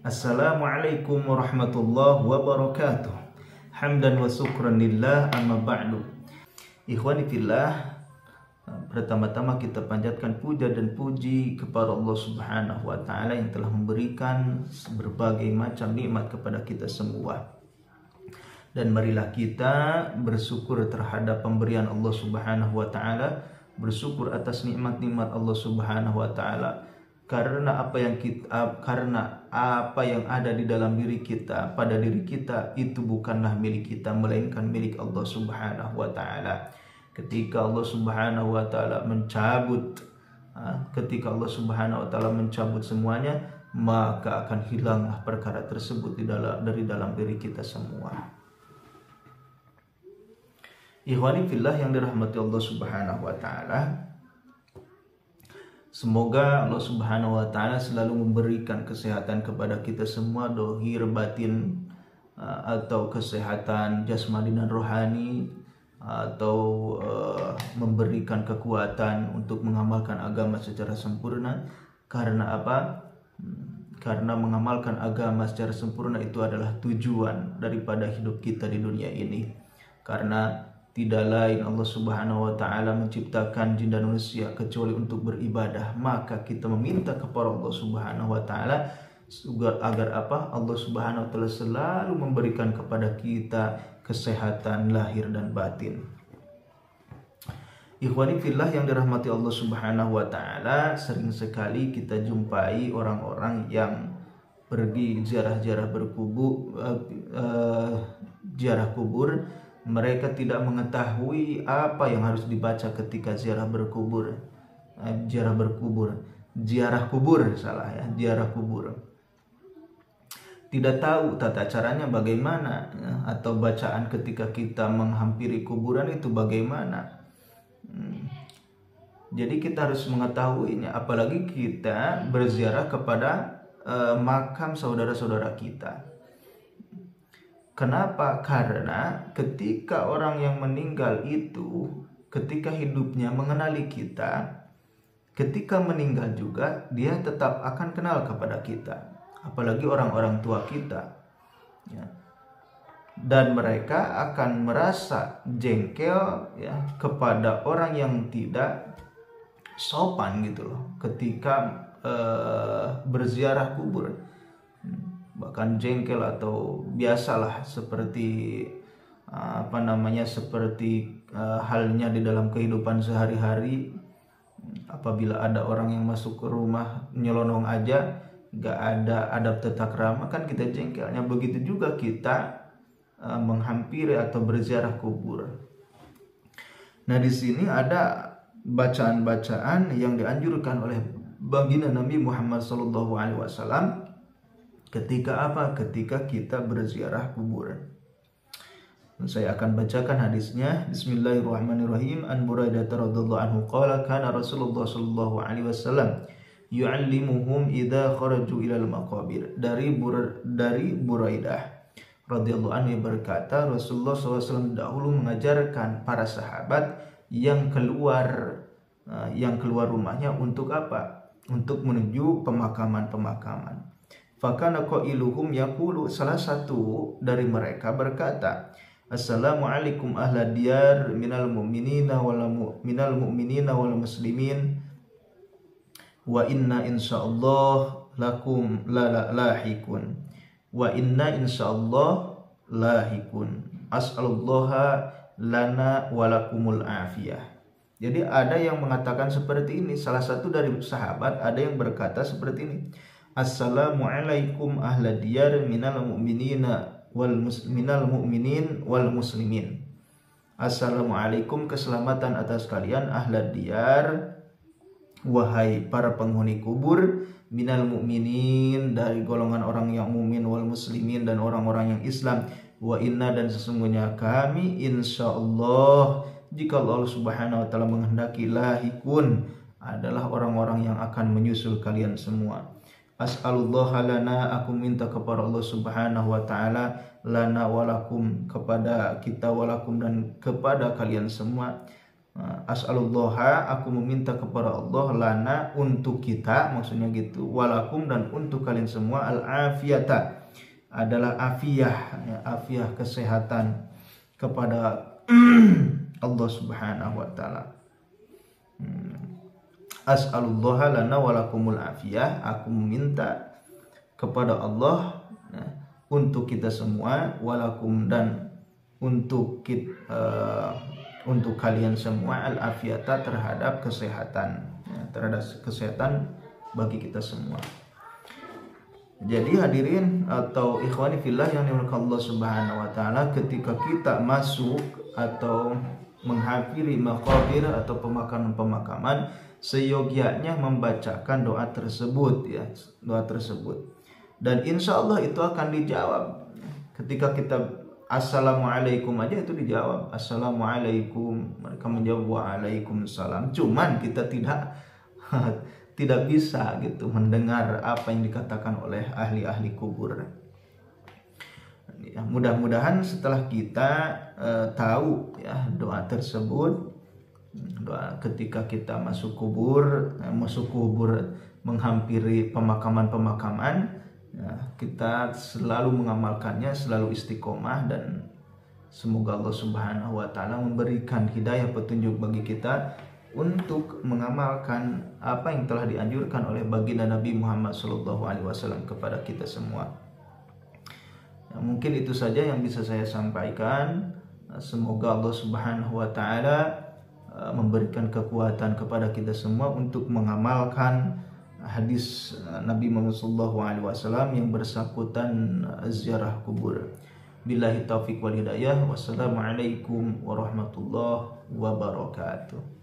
Assalamualaikum warahmatullahi wabarakatuh. Hamdan wa syukran lillah, amma ba'du. Ikhwani fillah, pertama-tama kita panjatkan puja dan puji kepada Allah Subhanahu wa taala yang telah memberikan berbagai macam nikmat kepada kita semua. Dan marilah kita bersyukur terhadap pemberian Allah Subhanahu wa taala, bersyukur atas nikmat-nikmat Allah Subhanahu wa taala. Karena apa yang ada di dalam diri kita, pada diri kita, itu bukanlah milik kita, melainkan milik Allah Subhanahu wa taala. Ketika Allah Subhanahu wa taala mencabut semuanya, maka akan hilanglah perkara tersebut dari dalam diri kita semua. Ikhwani fillah yang dirahmati Allah Subhanahu wa taala, semoga Allah Subhanahu wa taala selalu memberikan kesehatan kepada kita semua, dohir batin, atau kesehatan jasmani dan rohani, atau memberikan kekuatan untuk mengamalkan agama secara sempurna. Karena apa? Karena mengamalkan agama secara sempurna itu adalah tujuan daripada hidup kita di dunia ini. Karena tidak lain Allah Subhanahu wa taala menciptakan jin dan manusia kecuali untuk beribadah. Maka kita meminta kepada Allah Subhanahu wa taala agar apa? Allah Subhanahu wa taala selalu memberikan kepada kita kesehatan lahir dan batin. Ikhwani fillah yang dirahmati Allah Subhanahu wa taala, sering sekali kita jumpai orang-orang yang pergi ziarah kubur. Mereka tidak mengetahui apa yang harus dibaca ketika ziarah kubur. Tidak tahu tata caranya bagaimana, atau bacaan ketika kita menghampiri kuburan itu bagaimana. Jadi kita harus mengetahuinya, apalagi kita berziarah kepada makam saudara-saudara kita. Kenapa? Karena ketika orang yang meninggal itu, ketika hidupnya mengenali kita, ketika meninggal juga dia tetap akan kenal kepada kita, apalagi orang-orang tua kita, ya. Dan mereka akan merasa jengkel, ya, kepada orang yang tidak sopan gitu loh ketika berziarah kubur. Bahkan jengkel atau biasalah seperti halnya di dalam kehidupan sehari-hari. Apabila ada orang yang masuk ke rumah nyelonong aja, gak ada adab tata krama, kan kita jengkelnya. Begitu juga kita menghampiri atau berziarah kubur. Nah, di sini ada bacaan-bacaan yang dianjurkan oleh baginda Nabi Muhammad SAW ketika apa? Ketika kita berziarah kubur. Saya akan bacakan hadisnya. Bismillahirrahmanirrahim. An Buraidah radhiyallahu anhu qala kana Rasulullah sallallahu alaihi wasallam yu'allimuhum idza kharaju ilal maqabir. Dari Buraidah radhiyallahu anhu berkata, Rasulullah SAW dahulu mengajarkan para sahabat yang keluar rumahnya untuk apa? Untuk menuju pemakaman. Fakana qailuhum yaqulu, salah satu dari mereka berkata, Assalamualaikum ahla diyar minal mu'minina wal muslimin wa inna insyaallah lakum lahikun wa inna insyaallah lahikun as'alullaha lana walakumul afiyah. Jadi ada yang mengatakan seperti ini, salah satu dari sahabat ada yang berkata seperti ini, Assalamualaikum ahla diyar minal mu'minin wal muslimin. Assalamualaikum, keselamatan atas kalian, ahla diyar, wahai para penghuni kubur, minal mu'minin, dari golongan orang yang mukmin, wal muslimin, dan orang-orang yang Islam. Wa inna, dan sesungguhnya kami, insyaallah, jika Allah Subhanahu wa taala menghendaki, lahikun, adalah orang-orang yang akan menyusul kalian semua. As'alullah lana, aku minta kepada Allah Subhanahu wa taala, lana walakum, kepada kita, walakum, dan kepada kalian semua, As'alullaha, aku meminta kepada Allah, lana, untuk kita, maksudnya gitu, walakum, dan untuk kalian semua, al-afiyata, adalah afiyah, ya, afiyah kesehatan kepada Allah Subhanahu wa taala. As'alullaha lana walakumul afiyah, aku meminta kepada Allah, ya, untuk kita semua, walakum, dan untuk untuk kalian semua, al-afiyata, terhadap kesehatan, ya, terhadap kesehatan bagi kita semua. Jadi hadirin atau ikhwani fillah yang dimuliakan Allah Subhanahu wa taala, ketika kita masuk atau menghadiri maqabir atau pemakaman-pemakaman, seyogianya membacakan doa tersebut, ya, doa tersebut. Dan insya Allah itu akan dijawab. Ketika kita assalamualaikum aja itu dijawab, assalamualaikum, mereka menjawab waalaikumsalam. Cuman kita tidak bisa gitu mendengar apa yang dikatakan oleh ahli-ahli kubur. Ya, mudah-mudahan setelah kita tahu, ya, doa tersebut, doa ketika kita masuk kubur menghampiri pemakaman-pemakaman, ya, kita selalu mengamalkannya, selalu istiqomah, dan semoga Allah Subhanahu wa taala memberikan hidayah petunjuk bagi kita untuk mengamalkan apa yang telah dianjurkan oleh baginda Nabi Muhammad SAW kepada kita semua. Ya, mungkin itu saja yang bisa saya sampaikan. Semoga Allah Subhanahu wa taala memberikan kekuatan kepada kita semua untuk mengamalkan hadis Nabi Muhammad SAW yang bersangkutan ziarah kubur. Billahi taufiq wal hidayah. Wassalamualaikum warahmatullahi wabarakatuh.